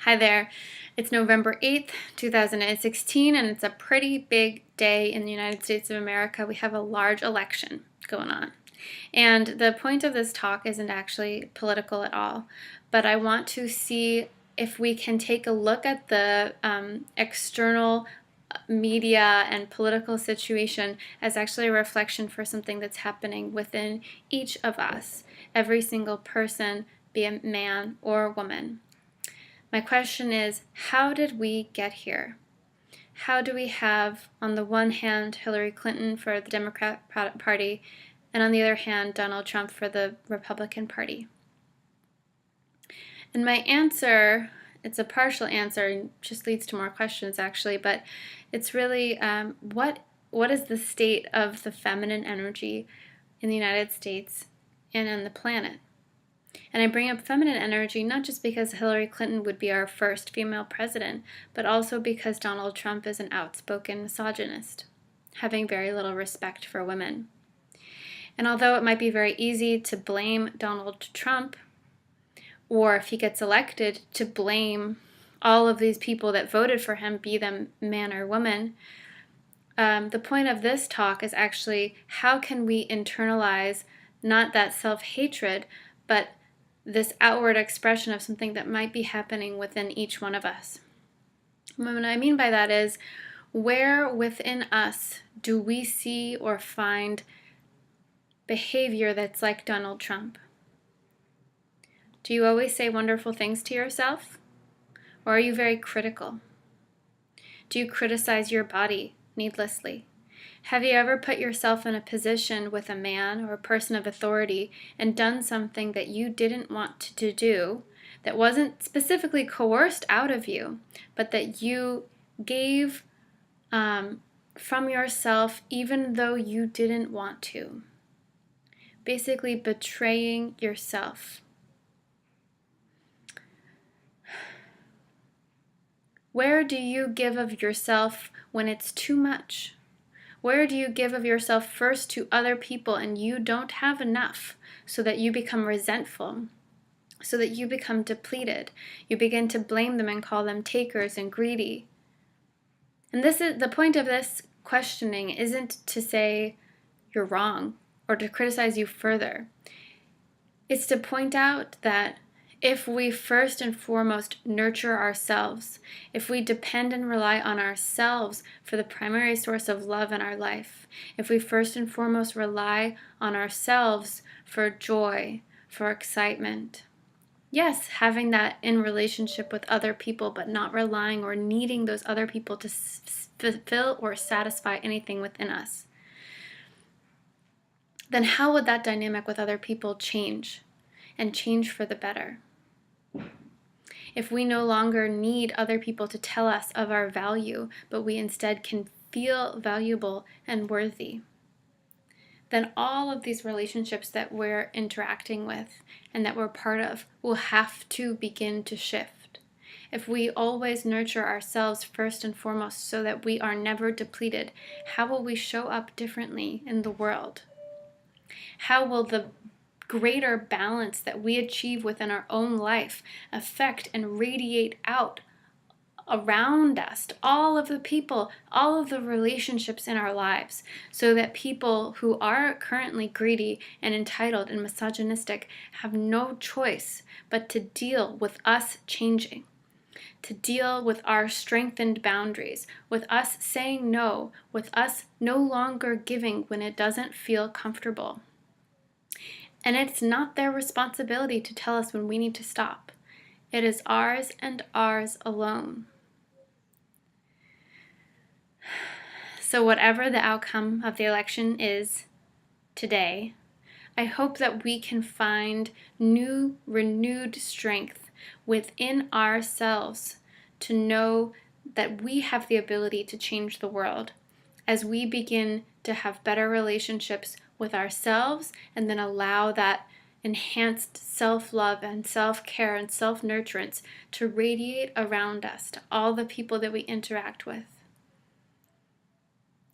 Hi there. It's November 8th, 2016, and it's a pretty big day in the United States of America. We have a large election going on. And the point of this talk isn't actually political at all, but I want to see if we can take a look at the external media and political situation as actually a reflection for something that's happening within each of us, every single person, be it man or woman. My question is, how did we get here? How do we have, on the one hand, Hillary Clinton for the Democrat Party, and on the other hand, Donald Trump for the Republican Party? And my answer, it's a partial answer, and just leads to more questions actually, but it's really what is the state of the feminine energy in the United States and on the planet? And I bring up feminine energy not just because Hillary Clinton would be our first female president, but also because Donald Trump is an outspoken misogynist, having very little respect for women. And although it might be very easy to blame Donald Trump, or if he gets elected, to blame all of these people that voted for him, be them man or woman, the point of this talk is actually how can we internalize not that self-hatred, but this outward expression of something that might be happening within each one of us. What I mean by that is, where within us do we see or find behavior that's like Donald Trump? Do you always say wonderful things to yourself? Or are you very critical? Do you criticize your body needlessly? Have you ever put yourself in a position with a man or a person of authority and done something that you didn't want to do, that wasn't specifically coerced out of you, but that you gave from yourself even though you didn't want to? Basically betraying yourself. Where do you give of yourself when it's too much? Where do you give of yourself first to other people and you don't have enough, so that you become resentful, so that you become depleted? You begin to blame them and call them takers and greedy. And this is the point of this questioning, isn't to say you're wrong or to criticize you further. It's to point out that if we first and foremost nurture ourselves, if we depend and rely on ourselves for the primary source of love in our life, if we first and foremost rely on ourselves for joy, for excitement, yes, having that in relationship with other people, but not relying or needing those other people to fulfill or satisfy anything within us, then how would that dynamic with other people change, and change for the better? If we no longer need other people to tell us of our value, but we instead can feel valuable and worthy, then all of these relationships that we're interacting with and that we're part of will have to begin to shift. If we always nurture ourselves first and foremost so that we are never depleted, how will we show up differently in the world? How will the greater balance that we achieve within our own life affect and radiate out around us, to all of the people, all of the relationships in our lives, so that people who are currently greedy and entitled and misogynistic have no choice but to deal with us changing, to deal with our strengthened boundaries, with us saying no, with us no longer giving when it doesn't feel comfortable. And it's not their responsibility to tell us when we need to stop. It is ours and ours alone. So whatever the outcome of the election is today, I hope that we can find new, renewed strength within ourselves to know that we have the ability to change the world as we begin to have better relationships with ourselves, and then allow that enhanced self-love and self-care and self-nurturance to radiate around us to all the people that we interact with.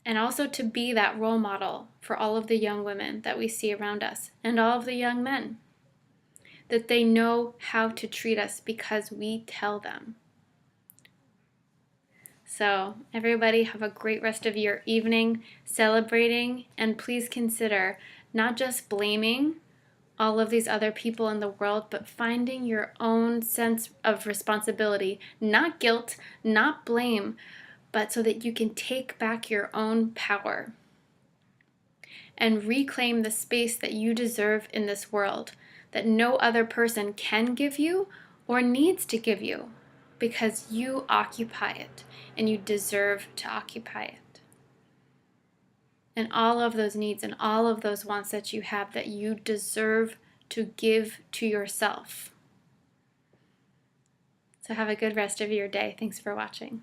And also to be that role model for all of the young women that we see around us and all of the young men. that they know how to treat us because we tell them. So everybody have a great rest of your evening celebrating, and please consider not just blaming all of these other people in the world, but finding your own sense of responsibility, not guilt, not blame, but so that you can take back your own power and reclaim the space that you deserve in this world, that no other person can give you or needs to give you, because you occupy it and you deserve to occupy it. And all of those needs and all of those wants that you have, that you deserve to give to yourself. So have a good rest of your day. Thanks for watching.